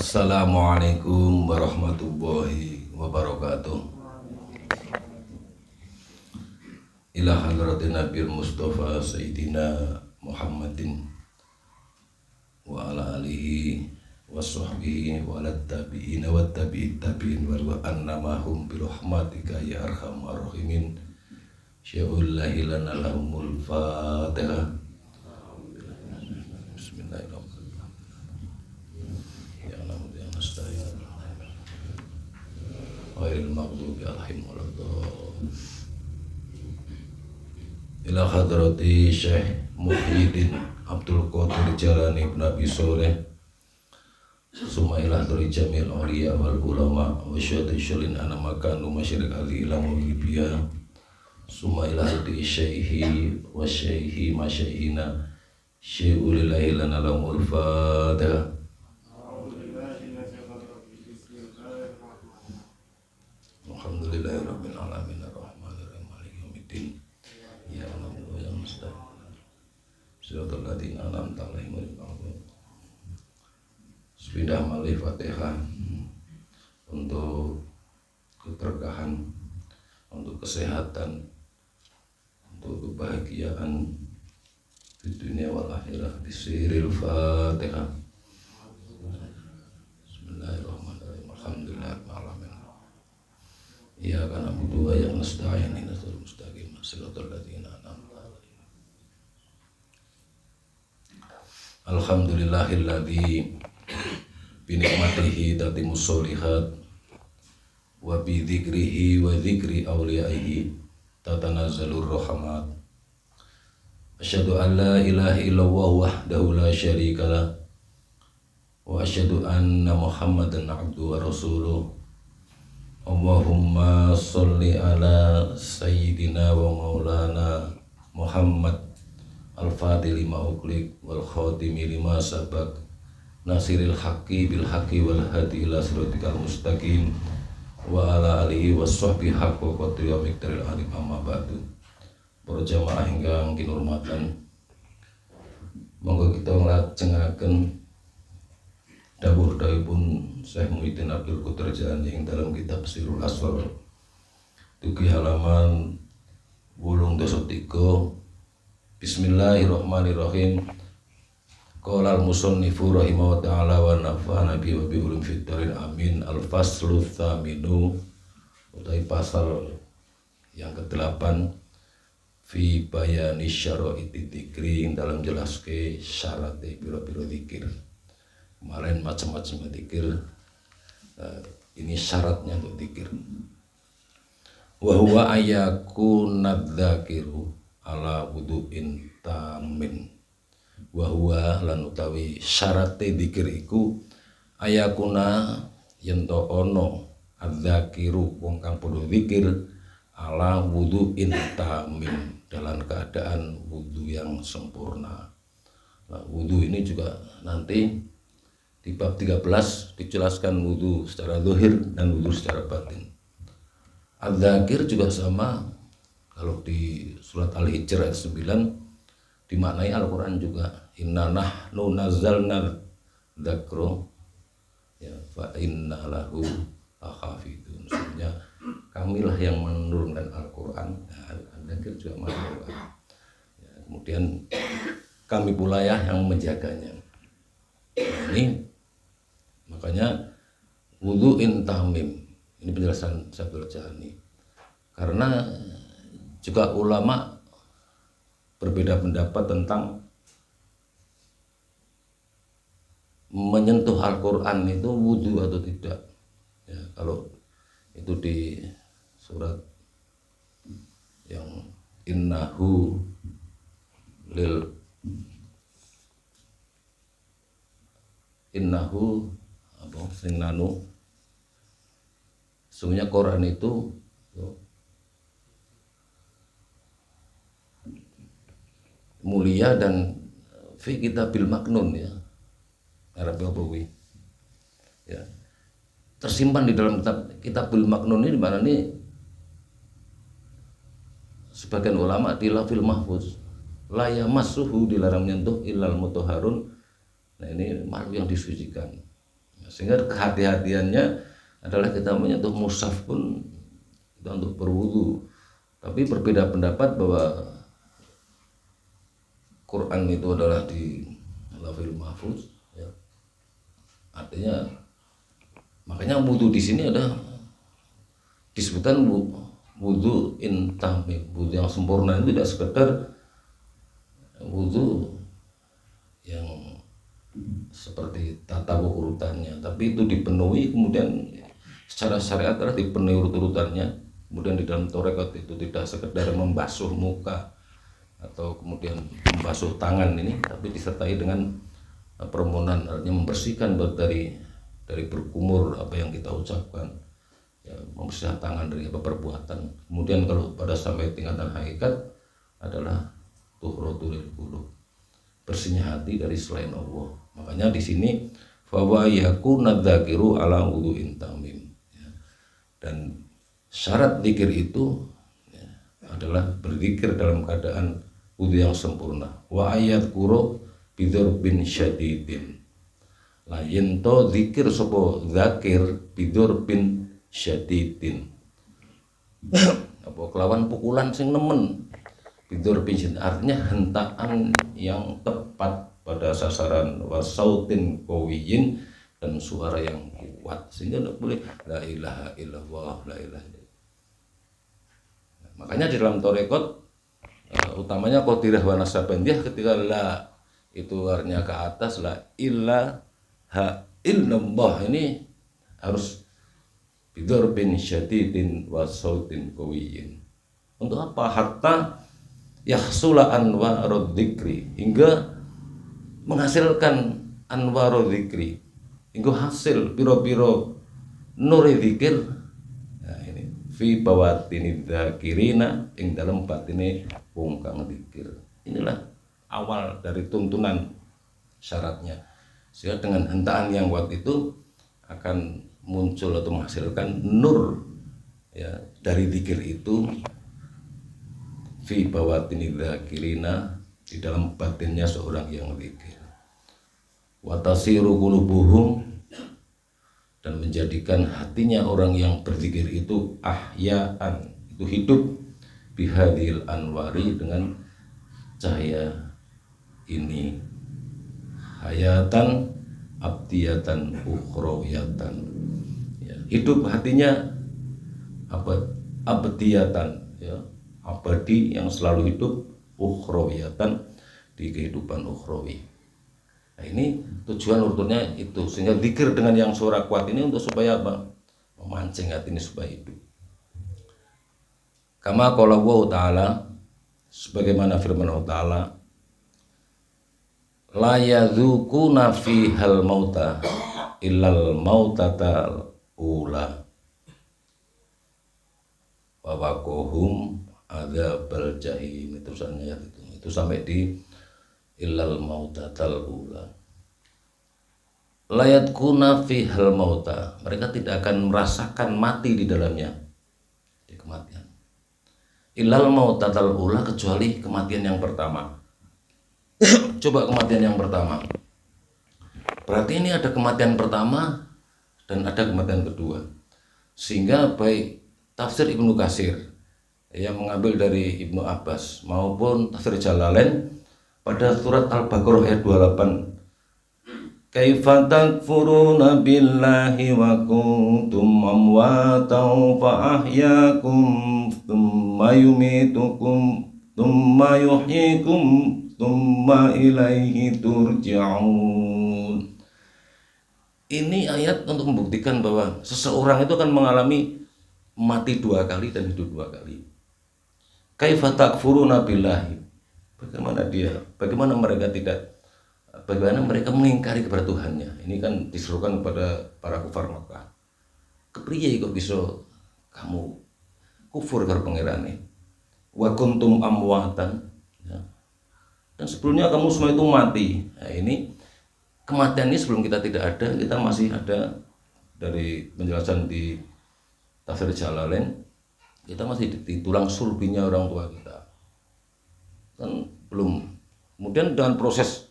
Assalamualaikum warahmatullahi wabarakatuh. Ila hadratin Nabil Mustafa Sayyidina Muhammadin wa ala alihi wa sahbihi wa ala tabi'ina wa tabi'in tabi'in wa annamahum birahmatika ya arhamar rahimin. Sya'ullahi lana lahumul fatihah. Ghairil maghdubi alaihim waladdallin. Ila hadrati Syekh Muhyiddin Abdul Qadir Jalani bin Abi Sholeh summa ila hadrati jamil awliya wal ulama wa syahadu syalin ana makanu masyrik ali ila mawlibiya summa ila hadrati syaihi wa syaihi masyaihina syai'ulillahi lana lamul fatihah. Alhamdulillahirabbil alamin arrahmanir rahim maliki yaumiddin iyyaka na'budu wa iyyaka nasta'in shiratal ladzina an'amta 'alaihim ghairil maghdubi 'alaihim. Sudah malih Fatihah untuk keberkahan, untuk kesehatan, untuk kebahagiaan di dunia wal akhirah. Bisiril Fatihah. Bismillahirrahmanirrahim. Alhamdulillahirabbil alamin. Iyyaka na'budu wa iyyaka nasta'in ihdinas siratal mustaqim siratal ladzina an'amta 'alaihim. Alhamdulillahilladzi bi ni'matihi tatimmus sholihat wa bi dzikrihi wa dzikri awliyaihi tatanazzalur rahmat. Asyhadu an la ilaha illallah wahdahu la syarikalah wa asyhadu anna Muhammadan abduhu wa rasuluh. Allahumma sholli ala sayyidina wa maulana Muhammad al-fatih lima uqlik wal khatimi lima sabak nasiril haqqi bil haqqi wal hadi ila siratikal mustaqim wa ala alihi washabbihi haqqa qadri wa miqdaril alim. Amma ba'du. Para jamaah ingkang kinurmatan, monggo kita nglajengaken dawuh-dawuhipun Syekh Muhyiddin Abdul Qadir Jalani yang dalam kitab Sirul Asrar dugi halaman 83. Bismillahirrahmanirrahim. Qala al-musannifu rahimahullah ta'ala wa nafa'ana bi wa bi ulum fid darin amin. Al-faslu tsaminu utai pasal yang ke-8 fi bayani syara'iti dzikri dalam jelaske syarat pira-pira zikir. Kemarin macam-macam zikir, ini syaratnya untuk zikir. Wa huwa ayakuna dzakiru ala wudu'in tamin. Wa huwa lan utawi syarate zikir iku ayakuna yen to ana adzakiru wong kang padha zikir ala wudu'in tamin, dalam keadaan wudu yang sempurna. Nah, wudu ini juga nanti di bab 13 dijelaskan wudu secara zahir dan wudu secara batin. Adzakir juga sama, kalau di surat Al-Hijr ayat 9 dimaknai Al-Quran juga inna nahnu nazzalna dzakra ya fa inna lahu lahafidun. Maksudnya kamilah yang menurunkan Al-Quran. Adzakir juga makna Al-Quran ya, kemudian kami pula ya yang menjaganya. Nah, ini makanya wudu'in tamim, ini penjelasan Syaikhul Jalani. Karena juga ulama berbeda pendapat tentang menyentuh Al-Quran itu wudu atau tidak ya, kalau itu di surat yang innahu apa sing nanu, sesungguhnya Quran itu mulia dan fi kitabil maknun ya, Arab apa ya, tersimpan di dalam kitabul maknun ini. Di mana nih sebagian ulama di lafil mahfuz, la yamassuhu, dilarang menyentuh illal mutahharun. Nah, ini makhluk yang disucikan. Nah, Sehingga kehati-hatiannya adalah kita menyentuh mushaf pun kita untuk berwudu. Tapi berbeda pendapat bahwa Quran itu adalah di Lauhul Mahfuz, ya. Artinya makanya wudu di sini ada disebutkan wudu intamim, wudu yang sempurna itu tidak sekedar wudu yang seperti tata urutannya, tapi itu dipenuhi kemudian secara syariat adalah dipenuhi urut-urutannya. Kemudian di dalam tarekat itu tidak sekedar membasuh muka atau kemudian membasuh tangan ini, tapi disertai dengan permohonan, artinya membersihkan dari berkumur apa yang kita ucapkan, ya, membersihkan tangan dari perbuatan. Kemudian kalau pada sampai tingkatan hakikat adalah tuhratul qulub, bersihnya hati dari selain Allah. Makanya di sini fawa yakuna dzakiru ala wudu'in tamim, ya. Dan syarat zikir itu, ya, adalah berzikir dalam keadaan wudu yang sempurna. Wa ayat kuro bidzarbin syadidin, lain to zikir sapa zakir bidzarbin syadidin apa kelawan pukulan sing nemen. Bidzarbin syadid artinya hentakan yang tepat pada sasaran, wasautin qawiyin, dan suara yang kuat, sehingga tidak boleh la ilaha illallah, la ilaha illallah. Makanya di dalam tarekat utamanya qadirah wa nasabandiyah, ketika la itu artinya ke atas, la ilaha illallah ini harus bidzarbin syadidin wa sautin qawiyin. Untuk apa? Hatta yahsula anwarud dzikri, hingga menghasilkan anwarud dzikri, hingga hasil piro-piro nuri dzikir. Nah ini fi bawatini dzakirina, ing dalam batine wong kang dzikir. Inilah awal dari tuntunan syaratnya. Sehingga dengan hentakan yang kuat itu akan muncul atau menghasilkan nur, ya, dari dzikir itu fi bawatini dzakirina, di dalam batinnya seorang yang dzikir. Wa tasiru qulubuhum, dan menjadikan hatinya orang yang berzikir itu ahyaan, itu hidup, bihadil anwari, dengan cahaya ini, hayatan abdiyatan ukhrawiyatan, ya, hidup hatinya abdiyatan, ya, abadi yang selalu hidup, ukhrawiyatan, di kehidupan ukhrawi. Nah ini tujuan urutnya itu, sehingga zikir dengan yang suara kuat ini untuk supaya apa? Memancing hati ini supaya hidup. Kama qala Allah Ta'ala, sebagaimana firman Allah Ta'ala, la yadzuquna fihal mauta illal mautatal ula wa waqahum adzabal jahim. Terusannya ayat itu sampai di illal mautatal ula. La yadzuquna fihal mauta, mereka tidak akan merasakan mati di dalamnya, di kematian. Illal mautatal ula, kecuali kematian yang pertama. Coba kematian yang pertama. Berarti ini ada kematian pertama dan ada kematian kedua. Sehingga baik tafsir Ibnu Katsir yang mengambil dari Ibnu Abbas maupun tafsir Jalalain pada surat Al-Baqarah ayat 28, kaifa takfuruna billahi wa kuntum amwatan fa ahyakum thumma yumitukum thumma yuhyikum thumma ilaihi turja'un. Ini ayat untuk membuktikan bahwa seseorang itu akan mengalami mati dua kali dan hidup dua kali. Kaifa takfuruna billahi, bagaimana mereka mengingkari kepada Tuhannya. Ini kan diserukan kepada para kufar Makkah. Kepriye kok bisa kamu kufur karo pangerane? Wa kuntum amwatan, ya. Dan sebelumnya kamu semua itu mati. Nah ini kematian ini sebelum kita tidak ada, kita masih ada. Dari penjelasan di tafsir Jalalain, kita masih di tulang sulbinya orang tua kita, kan belum. Kemudian dengan proses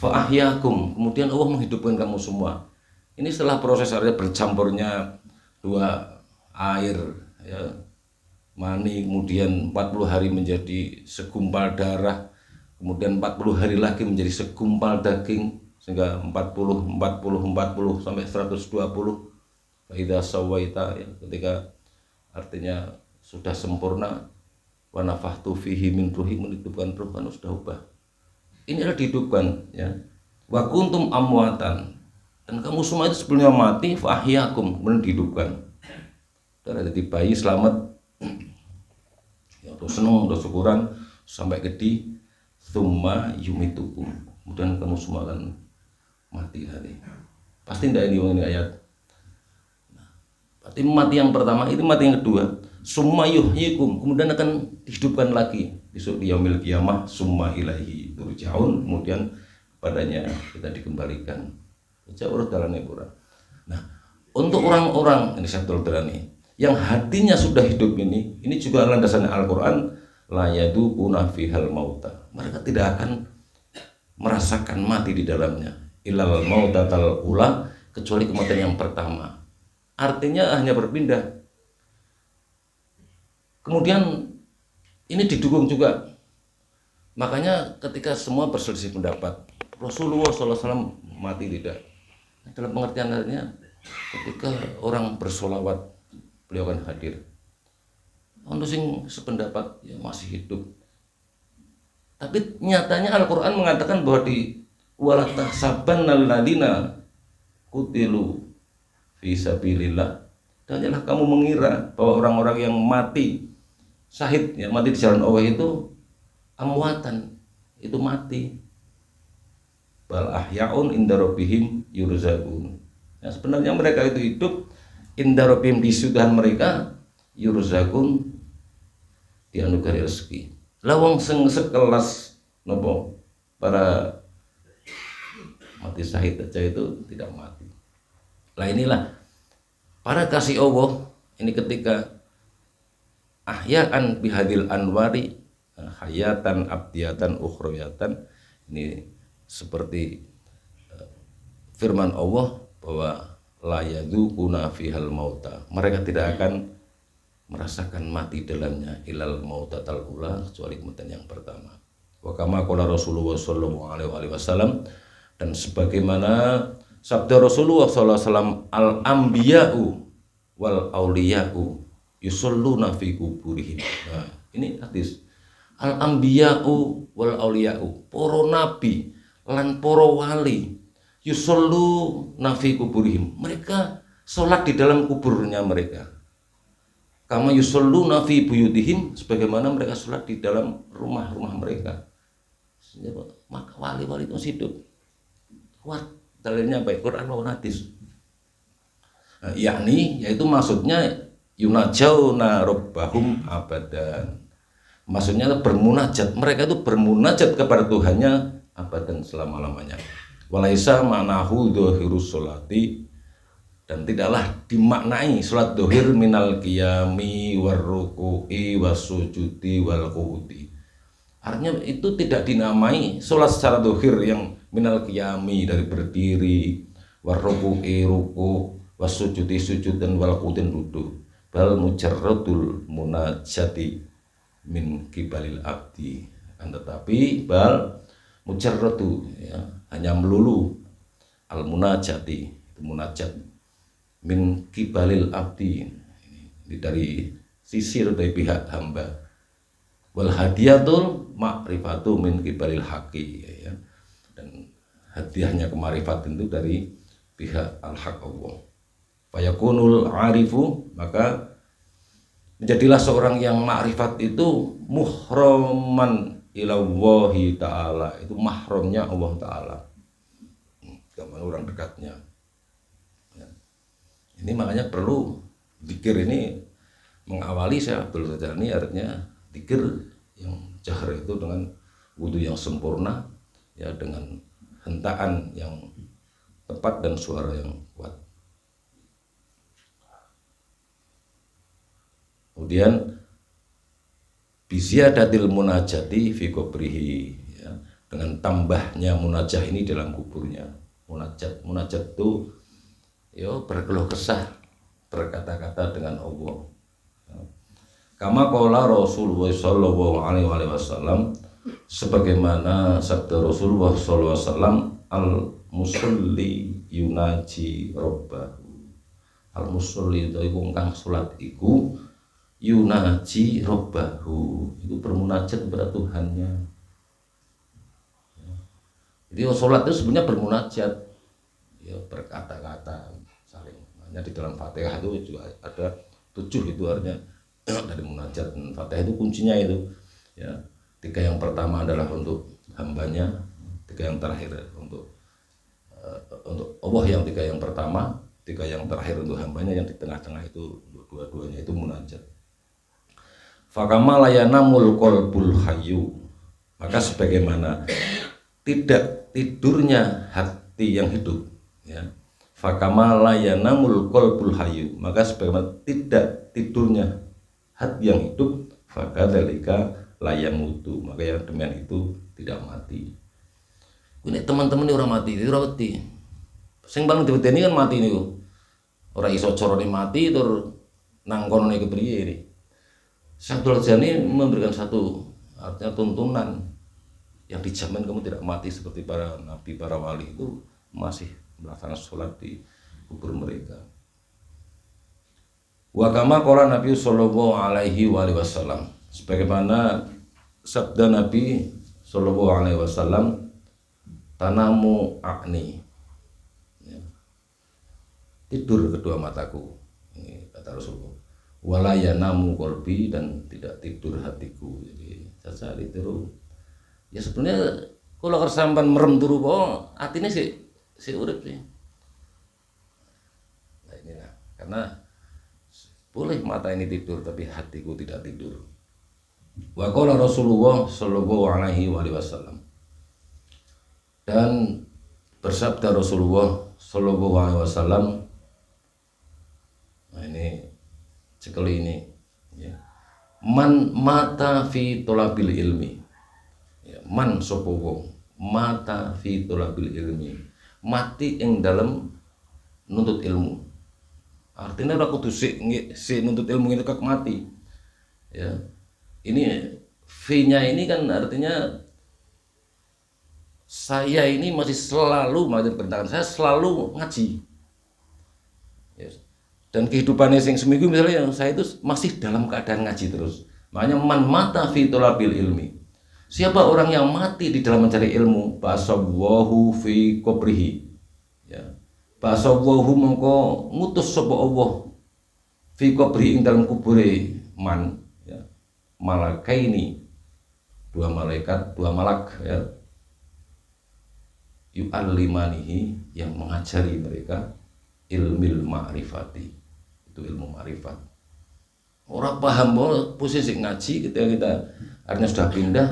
fa ahyakum, kemudian Allah menghidupkan kamu semua. Ini setelah proses artinya bercampurnya dua air ya, mani, kemudian 40 hari menjadi segumpal darah, kemudian 40 hari lagi menjadi segumpal daging, sehingga 40 sampai 120. Faidza sawaita ya, ketika artinya sudah sempurna, wa nafakhtu fihi min ruhi, menitipkan ruh, kan sudah ubah. Ini adalah dihidupkan ya. Wa kuntum amwatan, dan kamu semua itu sebelumnya mati, fa ahyakum, kemudian dihidupkan. Dan ada di bayi selamat ya, udah seneng, udah syukuran sampai gede, tsumma yumitukum, kemudian kamu semua akan mati nanti. Pasti tidak ini ayat. Berarti mati yang pertama, itu mati yang kedua. Summa yuhyikum, kemudian akan dihidupkan lagi besok di yaumil qiyamah. Summa ilaihi turja'un, kemudian padanya kita dikembalikan. Jauh dalamnya Quran. Nah, untuk orang-orang ini saya terani yang hatinya sudah hidup ini juga landasannya Al-Quran, la yaduquna fihal mauta. Mereka tidak akan merasakan mati di dalamnya. Ilal mautatal ula, kecuali kematian yang pertama. Artinya hanya berpindah. Kemudian ini didukung juga. Makanya ketika semua berselisih pendapat, Rasulullah SAW mati tidak. Dalam pengertian artinya, ketika orang bersolawat, beliau akan hadir. Untuk sing sependapat ya masih hidup. Tapi nyatanya Al-Quran mengatakan bahwa di wala tahsabannal ladina qutilu fi sabilillah, dan janganlah kamu mengira bahwa orang-orang yang mati syahid, yang mati di jalan Allah itu amwatan, itu mati. Bal ahyaun inda rabbihim yurzaqun. Nah, sebenarnya mereka itu hidup inda rabbihim, di sudahan mereka, yurzaqun, dianugerahi rezeki. Lawang sekelas nopo para mati syahid aja itu tidak mati. Lah inilah para kasih Allah ini ketika ahya'an bihadil anwari hayatan abdiyatan ukhrawiyatan, ini seperti firman Allah bahwa la yadzuquna fihal mauta, mereka tidak akan merasakan mati dalamnya ilal mautatal ula, kecuali kematian yang pertama. Wa kama qala Rasulullah sallallahu alaihi wasallam, dan sebagaimana sabda Rasulullah sallallahu alaihi wasallam, al anbiya'u wal auliya'u yusalluna fi kuburihim. Nah, ini hadis. Al anbiya'u wal auliya'u, para nabi lan para wali, yusalluna fi kuburihim, mereka sholat di dalam kuburnya mereka. Kama yusalluna fi buyutihim, sebagaimana mereka sholat di dalam rumah-rumah mereka. Maka wali-wali itu hidup. Kuat dalilnya baik Quran maupun hadis. Nah, yakni yaitu maksudnya yunajauna rabbahum abadan. Maksudnya bermunajat, mereka itu bermunajat kepada Tuhannya abadan, selama-lamanya. Walaisa ma'nahu dhahirus sholati, dan tidaklah dimaknai sholat dohir minal qiyami warruku'i wasujudi wal qu'udi. Artinya itu tidak dinamai sholat secara dohir yang minal qiyami, dari berdiri, warruku'i ruku, wasujudi sujud, dan wal qu'udin duduk. Bal mujarradul munajati min kibalil abdi, tetapi bal mujarradu ya, hanya melulu al munajati, itu munajat, min kibalil abdi, ini dari sisi dari pihak hamba. Wal hadiyatul ma'rifatu min kibalil haqi ya, dan hadiahnya kemarifat itu dari pihak al-haq Allah. Fayakunul arifu, maka menjadilah seorang yang ma'rifat itu muhraman ilallahi ta'ala, itu mahramnya Allah ta'ala, gambar orang dekatnya. Ini makanya perlu zikir ini mengawali saya Abdul Ghani, artinya zikir yang jahar itu dengan wudu yang sempurna ya, dengan hentaan yang tepat dan suara yang kuat. Kemudian bisyadatil munajati fi qabrihi ya, dengan tambahnya munajah ini dalam kuburnya. Munajat itu berkeluh kesah, berkata-kata dengan Allah. Kama qala Rasulullah sallallahu alaihi wasallam, sebagaimana sabda Rasulullah sallallahu alaihi wasallam, al musalli yunaji rabbahu. Al musalli itu wong kang salat iku yunaji rabbahu, itu bermunajat kepada Tuhannya. Jadi sholat itu sebenarnya bermunajat, berkata-kata saling. Hanya di dalam Fatihah itu juga ada 7 itu artinya dari munajat. Dan Fatihah itu kuncinya itu, 3 yang pertama adalah untuk hambanya, 3 yang terakhir untuk Allah, yang 3 yang pertama, 3 yang terakhir untuk hambanya, yang di tengah-tengah itu dua-duanya itu munajat. Fakama layanamul qalbul hayyu, maka sebagaimana tidak tidurnya hati yang hidup, fakama layanamul qalbul hayyu, maka sebagaimana tidak tidurnya hati yang hidup, fakadzalika layamutu, maka yang demikian itu tidak mati. Ini teman-teman ini orang mati, itu orang mati. Sing paling diwedeni kan mati niku. Ora iso carane mati tur nang kono niku priye iki. Syaikhul Jani memberikan satu artinya tuntunan yang dijamin kamu tidak mati seperti para nabi, para wali itu masih melaksanakan sholat di kubur mereka. Wa kama qala Nabi sallallahu alaihi wasallam, sebagaimana sabda Nabi sallallahu alaihi wasallam, tanamu akni, tidur kedua mataku, ini kata Rasulullah. Wala yanamu qalbi, dan tidak tidur hatiku. Jadi cacari tiru. Ya sebenarnya kalau kesampan merem turu kok atine si urip sih. Nah inilah, karena boleh mata ini tidur tapi hatiku tidak tidur. Wa qala Rasulullah sallallahu alaihi wasallam, dan bersabda Rasulullah sallallahu alaihi wasallam, nah ini sekali ini, man mata fi tolabil ilmi, man sapa wong mata fi tolabil ilmi, mati ing dalam nuntut ilmu. Artinya ora kudu si nuntut ilmu itu kek mati. Ini V-nya ini kan artinya saya ini masih selalu, saya selalu ngaji. Dan kehidupannya sing seminggu misalnya saya itu masih dalam keadaan ngaji terus. Makanya man mata fi tolabil ilmi, siapa orang yang mati di dalam mencari ilmu, basawwahu fi qabrihi, basawwahu mongko ngutus sapa Allah fi qabri ing dalam kubure man, malakaini, 2 malaikat, 2 malak, yu'allimanihi, yang mengajari mereka ilmil ma'rifati, itu ilmu ma'rifat. Orang paham bahwa posisi ngaji ketika kita artinya sudah pindah,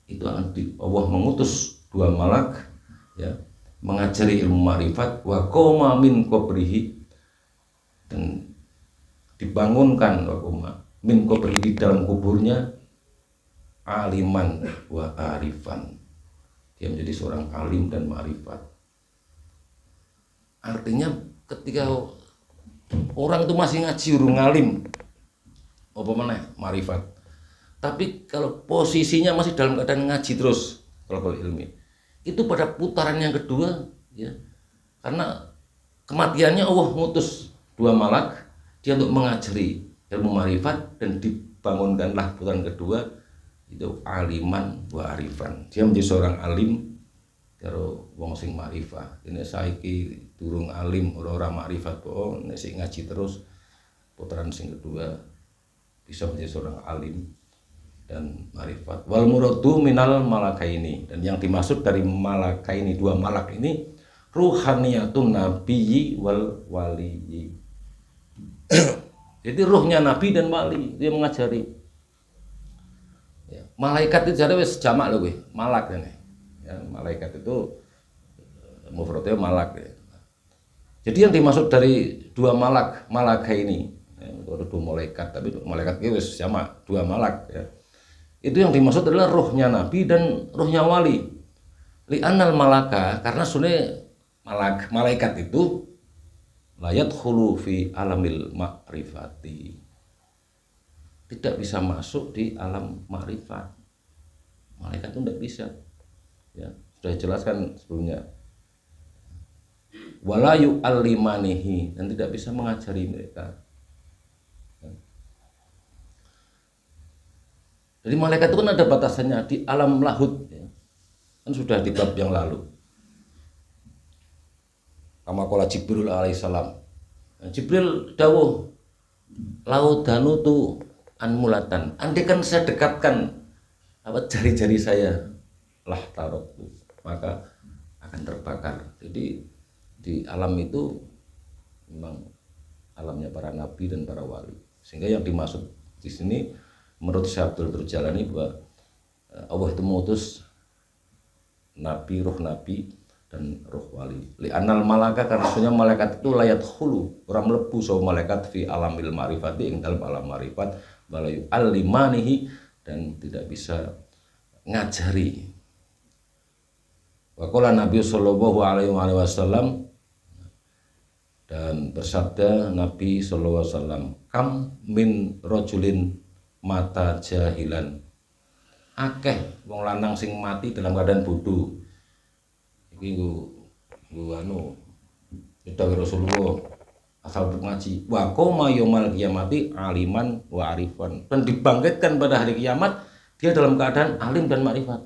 itu akan Allah mengutus 2 malak, mengajari ilmu ma'rifat. Wa qoma min qabrihi, dan dibangunkan wa qoma min qabrihi, dalam kuburnya, aliman wa arifan, dia menjadi seorang alim dan ma'rifat. Artinya ketika orang itu masih ngaji urung ngalim, apa meneh ma'rifat. Tapi kalau posisinya masih dalam keadaan ngaji terus, kalau ilmi, itu pada putaran yang kedua, karena kematiannya Allah ngutus 2 malak dia untuk mengajari ilmu ma'rifat, dan dibangunkanlah putaran kedua, itu aliman wa arifan, dia menjadi seorang alim karo wong sing ma'rifah. Ini saiki durung alim, ora ma'rifat, nek sing ngaji terus putaran sing kedua bisa menjadi seorang alim dan ma'rifat. Wal muradu minal malakaini, dan yang dimaksud dari malakaini, 2 malak ini, ruhaniyatun nabiyyi wal waliyyi. Jadi ruhnya nabi dan wali, dia mengajari. Malaikat itu jadi wis jamak lho kowe, malak ini. Malaikat itu mufradnya malak. Jadi yang dimaksud dari 2 malak, malaka ini, ada 2 malaikat, tapi malaikat itu sama 2 malak. Itu yang dimaksud adalah rohnya nabi dan rohnya wali. Li'annal malaka, karena sebenarnya malaikat itu layat khulu fi alamil ma'rifati, tidak bisa masuk di alam ma'rifat. Malaikat itu tidak bisa, ya sudah jelaskan sebelumnya. Wala yu'allimanihi, dan tidak bisa mengajari mereka. Jadi malaikat itu kan ada batasannya di alam lahud, ya. Kan sudah di bab yang lalu. Kama qala Jibril alaihissalam. Jibril dawuh, laudanu tu anmulatan. Andai kan saya dekatkan jari-jari saya, lah tarot, maka akan terbakar. Jadi di alam itu memang alamnya para nabi dan para wali. Sehingga yang dimaksud di sini menurut Syekh Abdul Turjalani bahwa Allah itu mengutus nabi, roh nabi dan roh wali. Li'anal malaka, karena sebenarnya malaikat itu layat khulu, orang melebu so malaikat fi alamil ma'rifati, ing dalam alam ma'rifat, walayu alimanihi, dan tidak bisa ngajari. Wa qala Nabi sallallahu alaihi wasallam, dan bersabda Nabi sallallahu alaihi wasallam, kam min rajulin mata jahilan, akeh wong lanang sing mati dalam keadaan bodoh. Iki nggo anu dawuh Rasulullah asal ngaji, wa qoma yaumil qiyamati aliman wa arifan, dan dibangkitkan pada hari kiamat dia dalam keadaan alim dan makrifat.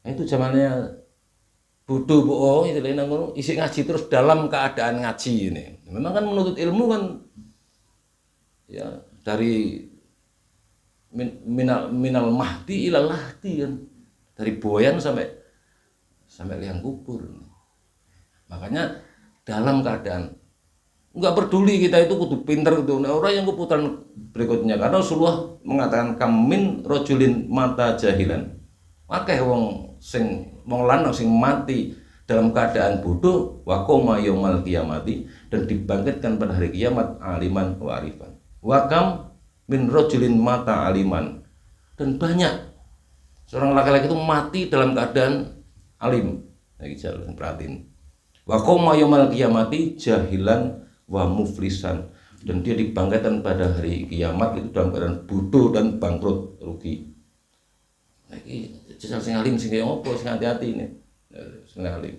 Nah, itu zamannya bodoh bohong itu lain ngono, isi ngaji terus dalam keadaan ngaji ini. Memang kan menuntut ilmu kan ya dari minal mahdi ilal lahdi kan, dari boyan sampai liang kubur. Makanya dalam keadaan nggak peduli kita itu kudu pinter gitu. Nah, orang yang keputusan berikutnya, karena Rasulullah mengatakan kamin rojulin mata jahilan, akeh wong lanang sing mati dalam keadaan bodoh, wa qoma yaumal qiyamati, dan dibangkitkan pada hari kiamat aliman wa arifan. Wa kam min rojulin mata aliman, dan banyak seorang laki-laki itu mati dalam keadaan alim. Lagi jalan perhatiin. Wa qoma yaumal qiyamati jahilan wa muflisan, dan dia dibangkitkan pada hari kiamat itu dalam keadaan bodoh dan bangkrut, rugi. Lagi jajal sing alim sing opo, sing hati-hati ini. Sing alim.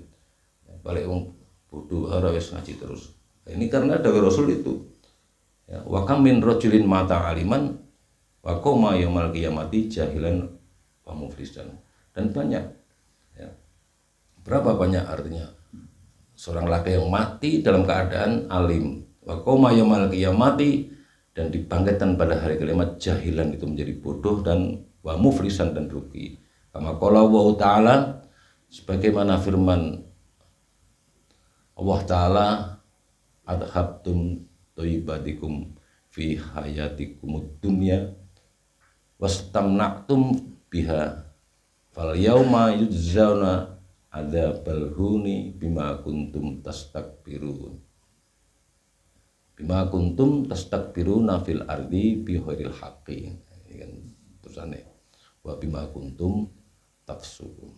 Balik wong bodoh ora wis ngaji terus. Ini karena dawuh Rasul itu. Ya, wa kam min rajulin mata aliman wa qoma yaumal qiyamati jahilan wa muflisan. Dan banyak. Ya. Berapa banyak artinya? Seorang laki yang mati dalam keadaan alim, wa qoma yaumal qiyamati, dan dibangkitkan pada hari kiamat jahilan, itu menjadi bodoh dan wa muflisan, dan rugi. Kama qala Allah Ta'ala, sebagaimana firman Allah Ta'ala, adhabtum thayyibatikum fi hayatikumud dunya wastamna'tum biha fal yauma yujzauna adzabal huni bima kuntum tastakbirun fil ardi bi ghairil haqqi. Ini kan terusane wa bima kuntum tafsukun.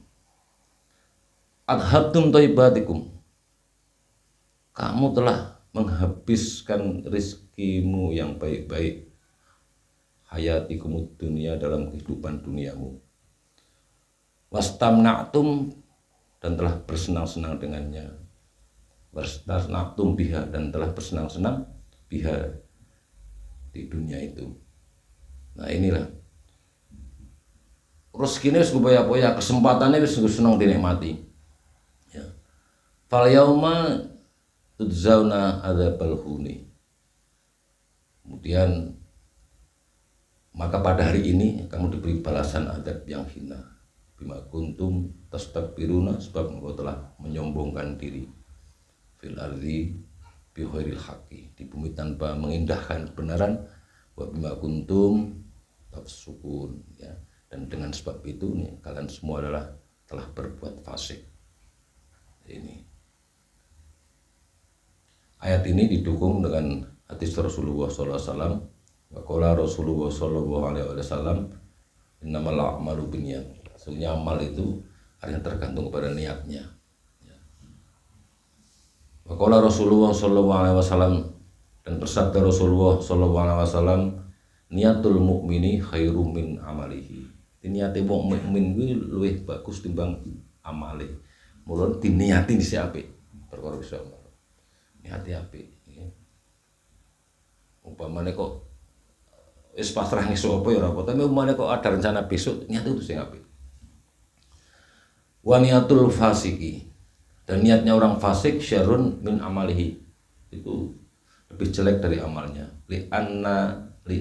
Adhabtum thayyibatikum, kamu telah menghabiskan rizkimu yang baik-baik, hayatikumud dunia, dalam kehidupan duniamu, wastamna'tum, dan telah bersenang-senang dengannya, wastamna'tum biha, dan telah bersenang-senang biha, di dunia itu. Nah inilah rezekinya wis poya-poya, kesempatannya wis senang dinikmati. Ya. Fal yauma tudzauna adzabal huni. Kemudian maka pada hari ini kamu diberi balasan adab yang hina, bima kuntum tastakbiruna, sebab engkau telah menyombongkan diri, fil ardi bi ghairil haqqi, di bumi tanpa mengindahkan kebenaran, wa bima kuntum tafsukun, ya, dan dengan sebab itu nih kalian semua telah berbuat fasik. Ini ayat ini didukung dengan hadis Rasulullah sallallahu alaihi wasallam. Wa qala Rasulullah sallallahu alaihi wasallam, innamal a'malu binniyat. Sebenarnya amal itu karena tergantung kepada niatnya. Waqala Rasulullah sallallahu alaihi wasallam, dan bersabda Rasulullah sallallahu alaihi wasallam, niatul mukmini khairum min amalihi. Niate wong mukmin kuwi luwih bagus timbang amale. Mulane diniati dhisik apik perkara bisa. Niati apik. Umpamane kok wis pasrah ngesuk apa ya ora apa, tapi umpamane kok ada rencana besok, niat itu sing apik. Wa niatul fasiki, dan niatnya orang fasik syarrun min amalihi, itu lebih jelek dari amalnya. Li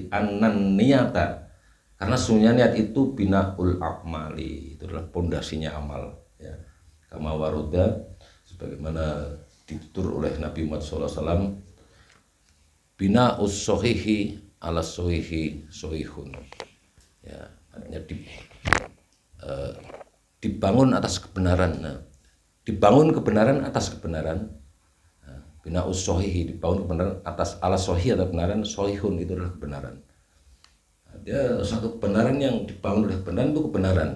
annan niyata, karena sesungguhnya niat itu binaul a'mali, itu adalah pondasinya amal ya. Kama waruda, sebagaimana ditutur oleh Nabi Muhammad SAW, bina us-sohihi ala sohihi sohihun ya, artinya dibangun atas kebenaran. Nah, dibangun kebenaran atas kebenaran. Nah, bina us-sohihi, dibangun kebenaran atas ala sohi atau kebenaran, sohihun itu adalah kebenaran. Nah, dia satu kebenaran yang dibangun oleh kebenaran, itu kebenaran.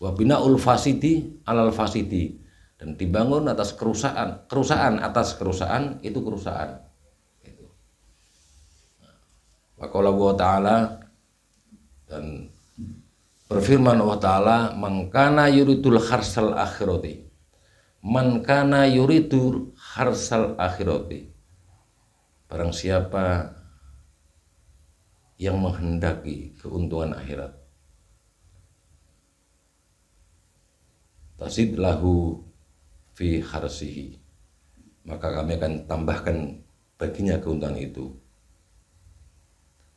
Wa bina ul fasidi alal fasidi, dan dibangun atas kerusakan atas kerusakan, itu kerusakan. Waqala Allah Ta'ala, dan berfirman Allah Ta'ala, man kana yuridul harsal akhirati, man kana yuridul harsal akhirati, barang siapa yang menghendaki keuntungan akhirat, tasid lahu fi harsihi, maka kami akan tambahkan baginya keuntungan itu.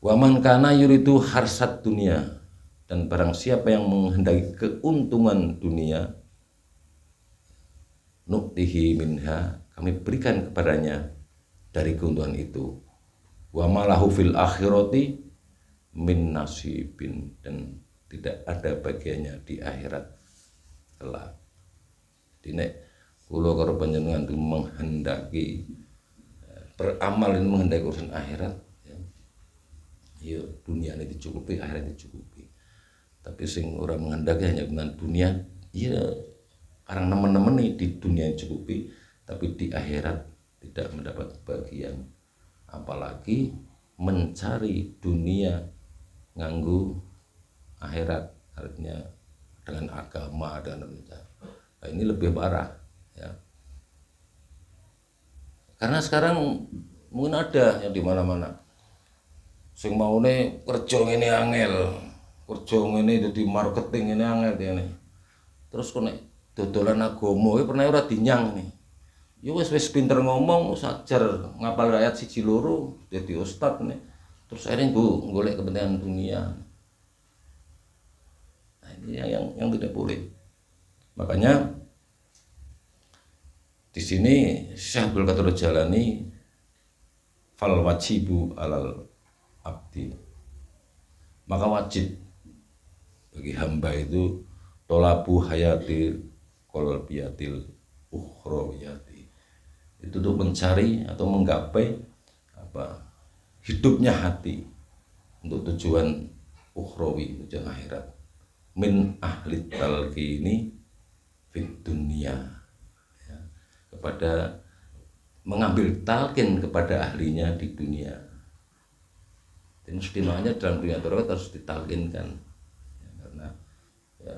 Wa man kana yuridu harsat dunia, dan barang siapa yang menghendaki keuntungan dunia, nu'tihi minha, kami berikan kepadanya dari keuntungan itu. Wa malahu fil akhirati min nasibin, dan tidak ada bagiannya di akhirat kelak. Jadi nek kula karo panjenengan itu menghendaki beramal dan menghendaki urusan akhirat, ya dunia ini dicukupi, akhirat dicukupi. Tapi sing orang menghendaki hanya dengan dunia, ya karena teman-teman nih di dunia dicukupi, tapi di akhirat tidak mendapat bagian. Apalagi mencari dunia nganggu akhirat, artinya dengan agama dan nah, ini lebih parah ya. Karena sekarang mungkin ada yang di mana-mana sing maune kerja ngene angel, kerja ngene dadi marketing ngene angel dene. Terus kok nek dodolan agama iki pernah ora dinyang nih. Ya wis pinter ngomong, sajar ngapal ayat 1 2 dadi ustad nih. Terus akhirnya golek kepentingan dunia. Nah, ini yang tidak boleh. Makanya di sini Syekh Abdul Qadir Jalani, fal wajibu alal abdi, maka wajib bagi hamba itu tolabu hayatil qalbiyatil ukhrawiyati, itu untuk mencari atau menggapai hidupnya hati untuk tujuan ukhrawi, tujuan akhirat, min ahli talqini fid dunia ya, kepada mengambil talqin kepada ahlinya di dunia. Dan istimewanya dalam dunia akhirat harus ditalqinkan ya, karena ya,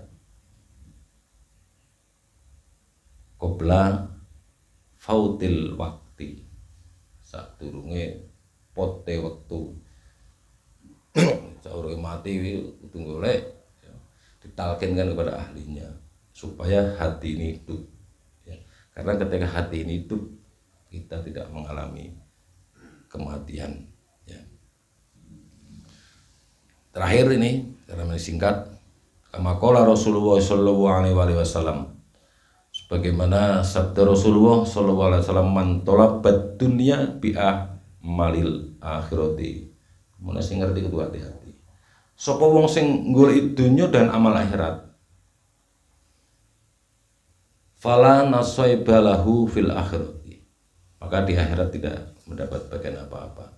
qabla fautil wakti, saat durunge pote waktu saurunge mati kudu golek ya, ditalqinkan kepada ahlinya supaya hati ini hidup ya. Karena ketika hati ini hidup, kita tidak mengalami kematian ya. Terakhir ini karena masih singkat, kama qala Rasulullah sallallahu alaihi wasallam, sebagaimana sabda Rasulullah sallallahu alaihi wasallam, man talabat dunya bi malil akhirati. Mun sing ngerti kudu hati-hati. Sapa wong sing golek dunya dan amal akhirat, fala nasaibalahu fil akhirati, maka di akhirat tidak mendapat bagian apa-apa.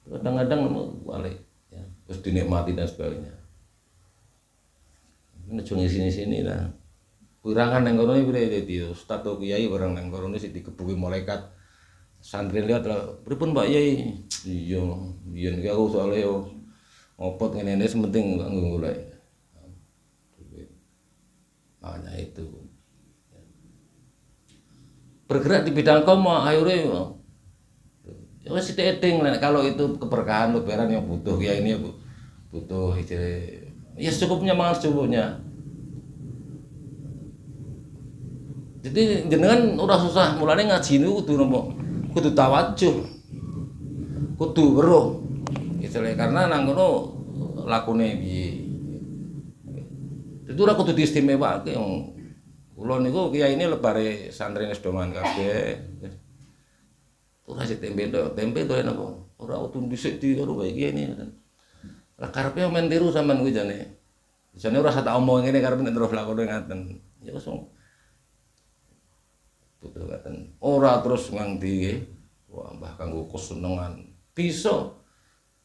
Kadang-kadang balik ya, terus dinikmati dan sebagainya. Ini cuma sini-sini lah. Kurangan nang kono iki dadi ustaz atau kiai barang nang kono sing dikebuki malaikat. Santri lihat lah, pripun Pak Yai? Iya, biyen ki aku soalnya yo ngopot ngene sementing nganggo golek. Makanya itu. Bergerak di bidang kaum akhirnya ya wis sithik kalau itu keberkahan lebaran yang butuh kiai ini butuh ya secukupnya mangan secukupnya. Jadi jenengan ora susah mulane ngaji niku kudu nopo? Kudu tawajuh. Kudu weruh. Istilahnya karena nang ngono lakune piye. Itu ora kudu diistimewake wong kula niku kiai ini lebare santrine sedoman kabeh. Ora sik tempe to napa? Ora utun dhisik di karo bae kiai ini. Lah karepe men tiru sampean kuwi jane. Jane ora usah tak omong ngene karepe nek terus lakone ngaten. Ya wis betul katen ora terus nganti wah mbah kanggo kesenengan bisa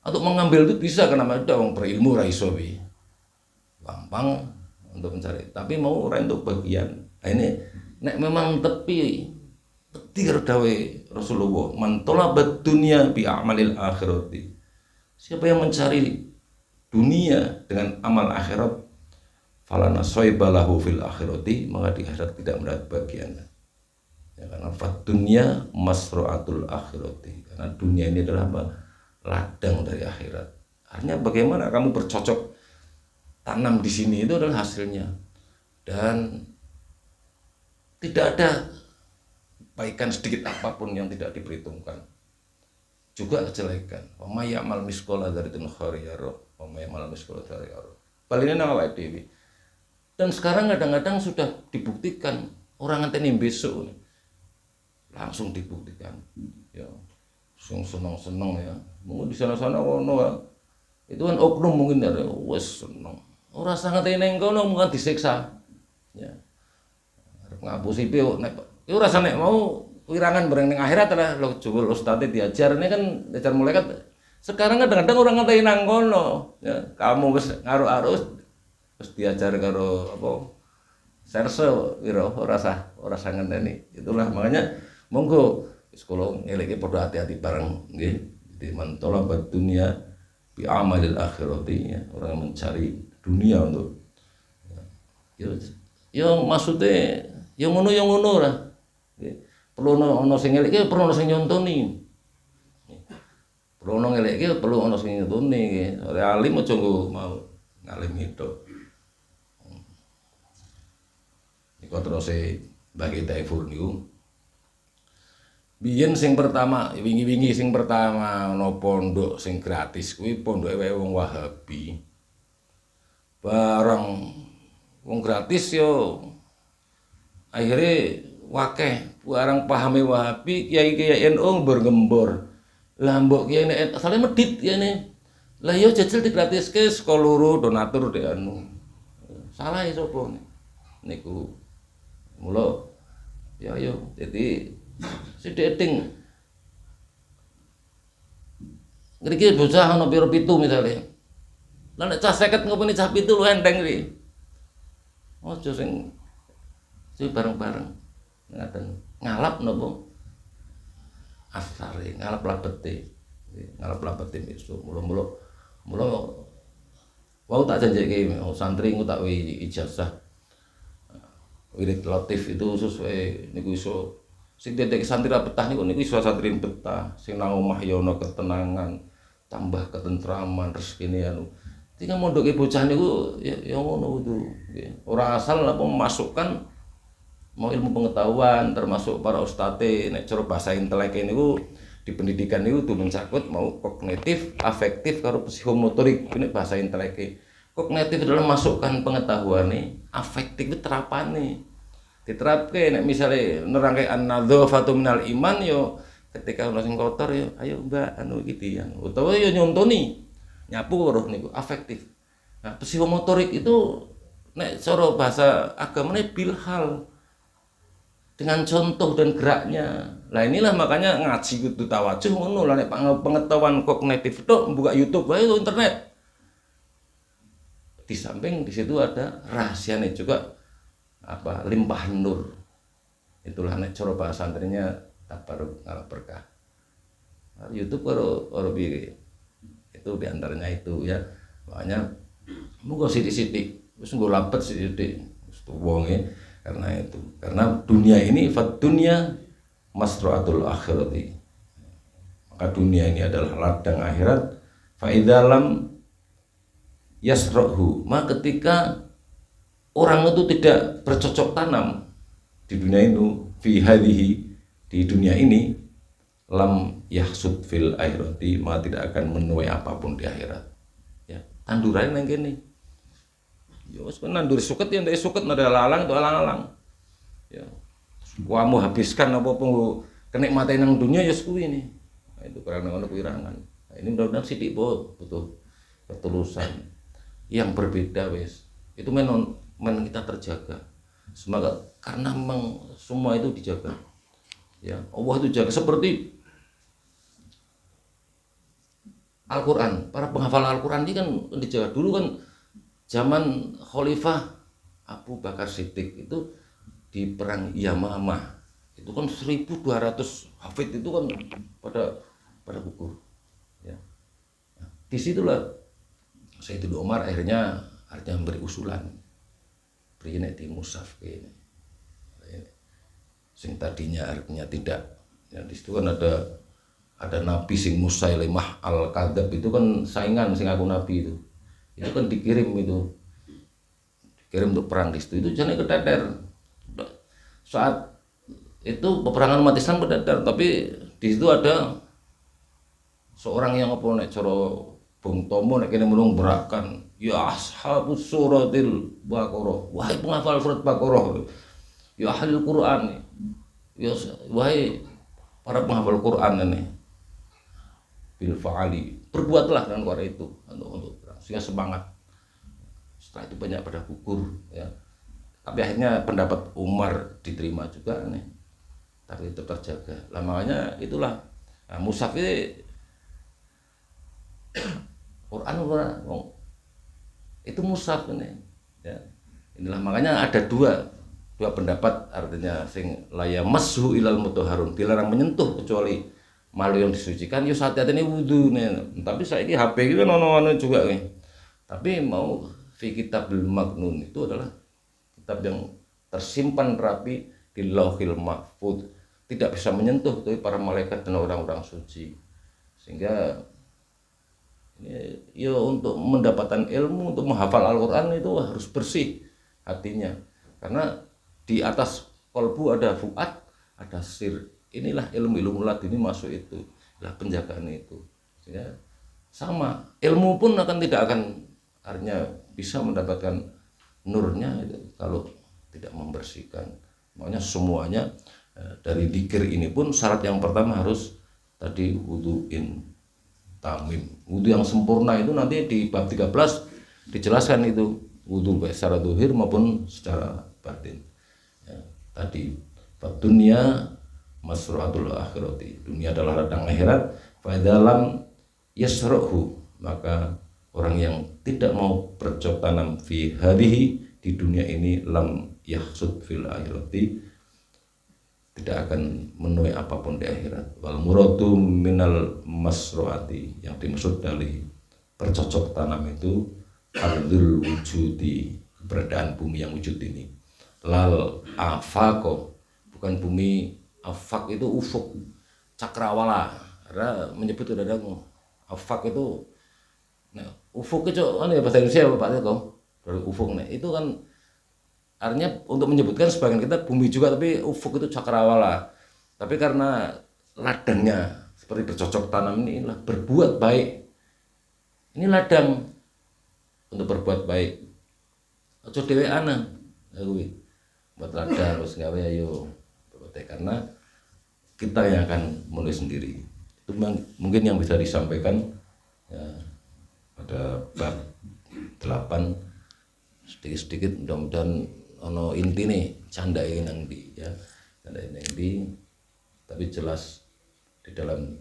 untuk mengambil itu bisa karena ada orang berilmu ra iso pi gampang untuk mencari tapi mau ora untuk bagian nah ini nek memang tepi karo dawe Rasulullah man talabat dunya bi amalil akhirati siapa yang mencari dunia dengan amal akhirat falana soibalahu fil akhirati maka di akhirat tidak mendapat bagian. Ya, karena dunia masroatul akhirati karena dunia ini adalah apa? Ladang dari akhirat. Artinya bagaimana kamu bercocok tanam di sini itu adalah hasilnya dan tidak ada kebaikan sedikit apapun yang tidak diperhitungkan juga kejelekan. Wa may ya'mal misqala dzarratin khairan yarah wa may ya'mal misqala dzarratin yarah. Palingan nang awake dhewe. Dan sekarang kadang-kadang sudah dibuktikan orang ngenteni besok langsung dibuktikan ya seneng ya mungkin di sana-sana kono itu kan oknum mungkin ya wes seneng ora sangat neng kono mungkin disiksa ya ngapusi pi nek ora nek mau wirangan bareng ning akhirat lah lo jebul ustadz diajar ini kan diajar malaikat sekarang kadang-kadang orang ngateni nang kono ya kamu wis ngaruh-arus wis diajar karo apa serse wiro ora sah ngenteni itulah makanya monggo sekolah ngeleke padha hati-hati bareng nggih di mantolabat dunia bi amalil akhirati ya orang mencari dunia untuk ya maksudnya yang ngono lah perlu ono sing ngeleke perlu ono sing nyontoni perlu ono ngeleke perlu ono sing nyontoni alim aja nggo mau ngalim itu niku terus bagi Taifur niku biyen sing pertama wingi-wingi sing pertama ana pondok sing gratis kuwi pondoke wong Wahabi. Bareng wong gratis yo akhire wakeh barang pahame Wahabi kiai-kiai NU ngembor-ngembor. Lah mbok kiai nek asale medhit kene. Lah yo jajal digratiske saka loro donatur de anu. Salah sapa niku. Mula ya yo dadi sidheting ngriki bocah ana pira 7 misale lan nek cah 50 ngopeni cah 7 lu enteng iki aja sing bareng-bareng ngaten ngalap napa asare ngalap labete besok mula wau tak janjeke santri engko tak ijazah wirid latif itu sesuai niku iso sing dedek santri betah niku iso santri betah sing nang omah ya ana ketenangan tambah ketentraman rezekine anu tinggal mondoke bocah niku ya ngono kudu nggih ora asal apa memasukkan mau ilmu pengetahuan termasuk para ustate nek cara bahasa intelek niku di pendidikan niku kudu mencakup mau kognitif afektif karo psikomotorik nek bahasa intelek kognitif adalah masukkan pengetahuane afektif itu terapane diterapke nek misale nerangke an-nadzafatu minal iman yo ketika ana sing kotor yo ayo Mbak anu iki ya utawa yo nyontoni nyapu roh niku afektif. Nah, psikomotorik itu nek cara bahasa agamane bilhal dengan contoh dan geraknya. Lah inilah makanya ngaji kudu tawajuh ngono lah nek pengetahuan kognitif tok buka YouTube wae internet. di samping di situ ada rahasianya juga limpahan nur. Itulah nek cara bahasa santrinya tabarruk ngalap berkah. YouTube ora piye. Itu diantaranya itu ya. Makanya muga sithik-sithik wis nggo lapet sithik-sithik wis wonge karena itu. Karena dunia ini fat dunya masra'atul akhirati. Maka dunia ini adalah ladang akhirat. Fa idzalam yasrahu, maka ketika orang itu tidak bercocok tanam di dunia itu, fi hadhihi, di dunia ini, lam yahsud fil akhirati, maka tidak akan menuai apapun di akhirat. Ya, tanduran nang kene. Ya wis nandur suket ya ndek suket nada lalang to alang-alang. Ya. Kamu habiskan apa-apa kenikmatan nang dunia ya kuwi ini. Nah, itu karena ono kuwirangan. Nah, ini mudah-mudahan sithik butuh ketulusan yang berbeda wes itu men kita terjaga semoga karena memang semua itu dijaga ya Allah itu jaga seperti Al-Quran. Para penghafal Al-Quran ini kan dijaga dulu kan zaman Khalifah Abu Bakar Siddiq itu di perang Yamamah itu kan 1.200 hafid itu kan pada gugur ya. Nah, disitulah Sayyidul Umar akhirnya memberi usulan beri di mushaf ini sing tadinya artinya tidak ya, di situ kan ada nabi sing Musailimah al-Kadzab itu kan saingan sing aku nabi itu kan dikirim untuk perang di situ itu jane keteter saat itu peperangan umat Islam keteter tapi di situ ada seorang yang apa nek cara Bung Tomo nek kene menung berakan ya ashabus suratil Baqarah, wahai penghafal surat Baqarah, ya ahli Quran, ya wahai para penghafal Quran ini, bil fa'ali, berbuatlah dengan perkara itu untuk sehingga semangat. Setelah itu banyak pada gugur ya. Tapi akhirnya pendapat Umar diterima juga nih. Tapi tetap terjaga. Lah makanya itulah mushaf ini Quran itu mushaf ini ya. Inilah makanya ada dua pendapat artinya sing layamashu ilal mutahharun, dilarang menyentuh kecuali makhluk yang disucikan. Yo hati-hati ini wudu nih. Tapi saiki HP iki kan ono juga nih. Tapi mau fi kitabil maknun itu adalah kitab yang tersimpan rapi di Lauhil Mahfuz, tidak bisa menyentuh tapi para malaikat dan orang-orang suci. Sehingga ya untuk mendapatkan ilmu, untuk menghafal Al-Quran itu harus bersih hatinya karena di atas kolbu ada fuad, ada sir. Inilah ilmu laduni masuk itu, lah penjagaan itu. Ya, sama ilmu pun tidak akan artinya bisa mendapatkan nurnya itu kalau tidak membersihkan. Makanya semuanya dari dzikir ini pun syarat yang pertama harus tadi wudu'in tamim. Wudu yang sempurna itu nanti di bab 13 dijelaskan itu wudu baik secara zahir maupun secara batin. Ya, tadi bab dunia masru'atul akhirati. Dunia adalah ladang akhirat. Fa dalam yasruhu, maka orang yang tidak mau bercocok tanam fi hadhihi, di dunia ini, lam yahsud fil akhirati, tidak akan menuai apapun di akhirat. Wal muradu minal masruati, yang dimaksud dari bercocok tanam itu ardul wujudi, keberadaan bumi yang wujud ini. Lal afaqo, bukan bumi. Afaq itu ufuk, cakrawala. Karena menyebut ada afaq itu, nah, ufuk itu kan ya bahasa Indonesia Pak Teko. Dari ufuk nih, itu kan artinya untuk menyebutkan sebagian kita bumi juga, tapi ufuk itu cakrawala. Tapi karena ladangnya seperti bercocok tanam ini lah berbuat baik. Ini ladang untuk berbuat baik. Aja dhewean kuwi. Buat ladang terus gawe ayo. Karena kita yang akan mulai sendiri. Itu mungkin yang bisa disampaikan ya, pada bab 8 sedikit-sedikit, mudah-mudahan ono inti nih canda ini nang di ya, canda ini nang di, tapi jelas di dalam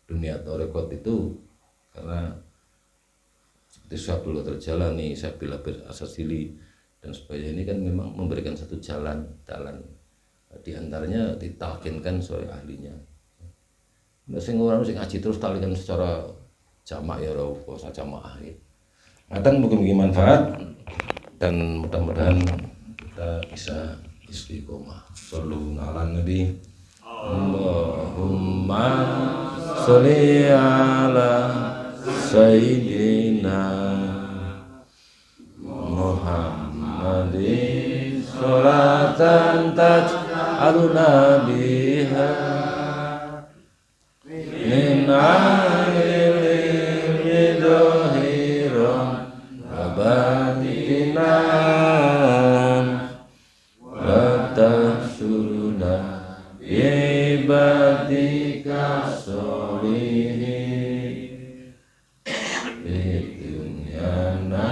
dunia tarekat itu karena Tisabul terjalani sabil asasili dan sebagainya, ini kan memang memberikan satu jalan di antaranya ditalkinkan oleh ahlinya. Nah, sing orang sing ngaji terus talkinkan secara jamak ya ora usah jamaah ya. Ngaten mugi-mugi manfaat dan mudah-mudahan kita bisa istiqomah. Shallu ala nabi. Allahumma sholli ala sayyidina Muhammadin sholatan taj'aluna biha min alilmi dohiran abadinan wa tahsuruna ibadika solihin di dunyana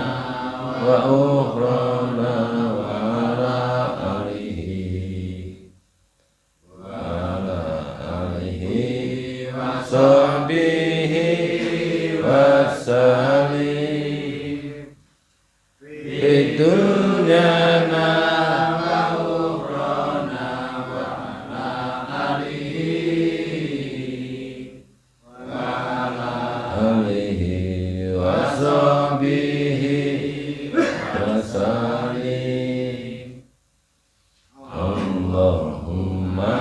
wa ukhrana wa ala alihi wa sahbihi wa salim di dunyana wa ukhrana wa ala alihi wa sahbihi wa salim. Allahumma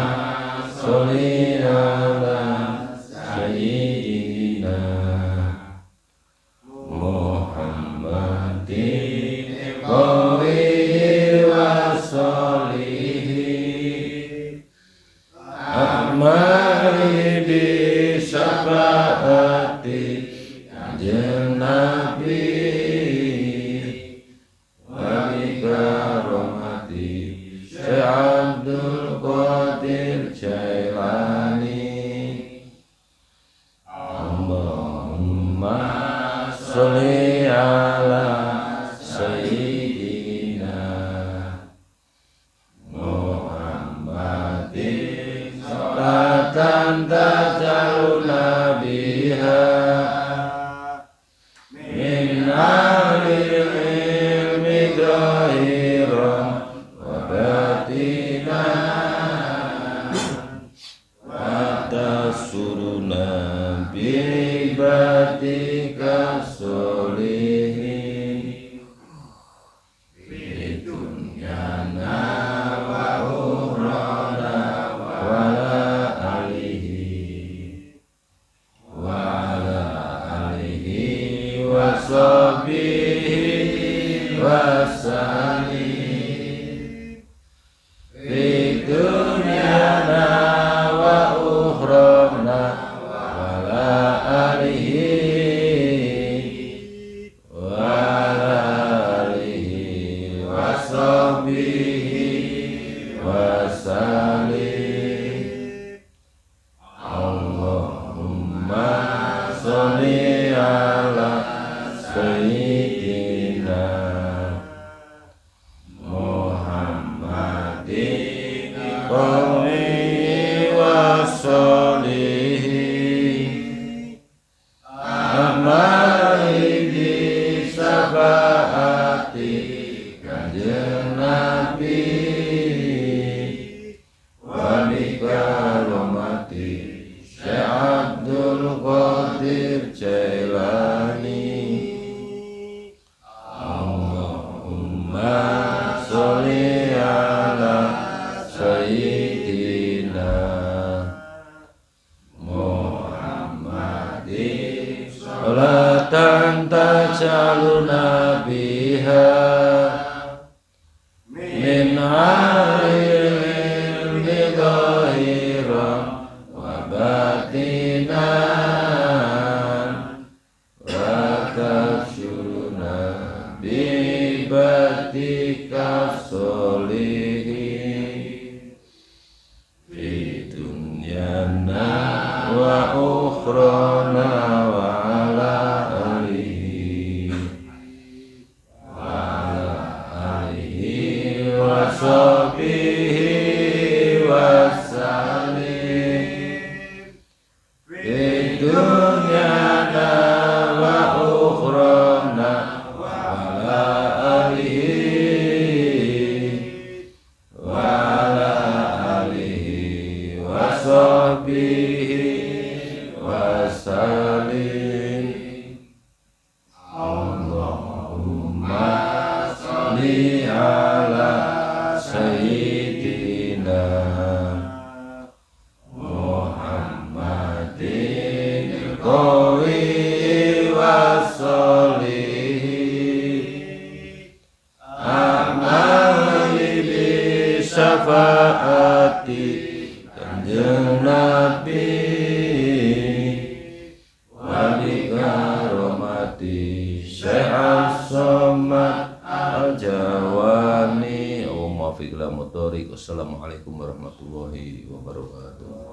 sholli ala sayyidina Muhammadin qawi wa solihin amali bi syafaati kanjeng Nabi wa bi karomati Syekh Abdul Qadir Jailani. Allahumma sholli ala sayyidina Muhammadin sholatan taj'aluna biha min alil ilmi dohiran wa batinan wa tasuruna bi'ibadika solihin fi dunyana wa ukhrana wa ala alihi wa sahbihi wa salim fi dunyana wa ukhrana wa ala alihi wa sahbihi wa salim. Allahumma sholli ala sayyidina Muhammadin qawi wa solihin amali bi syafaati kanjeng Nabi wa bi karomati Syekh Abdul Qadir Jailani. Allahumma sholli ala sayyidina Muhammadin sholatan taj'aluna biha min alil ilmi dohiran wa batinan wa tahsuruna bi'ibadika solihin fi dunyana wa ukhrana wa ala alihi wa sahbihi wa salim fi dunyana wa ukhrana sholli ala sayyidina Muhammadin qawi wassolihin amali bi syafaati kanjeng Nabi wali karomati Syekh As-Somad Al-Jawani wa ma fi Assalamualaikum warahmatullahi wabarakatuh.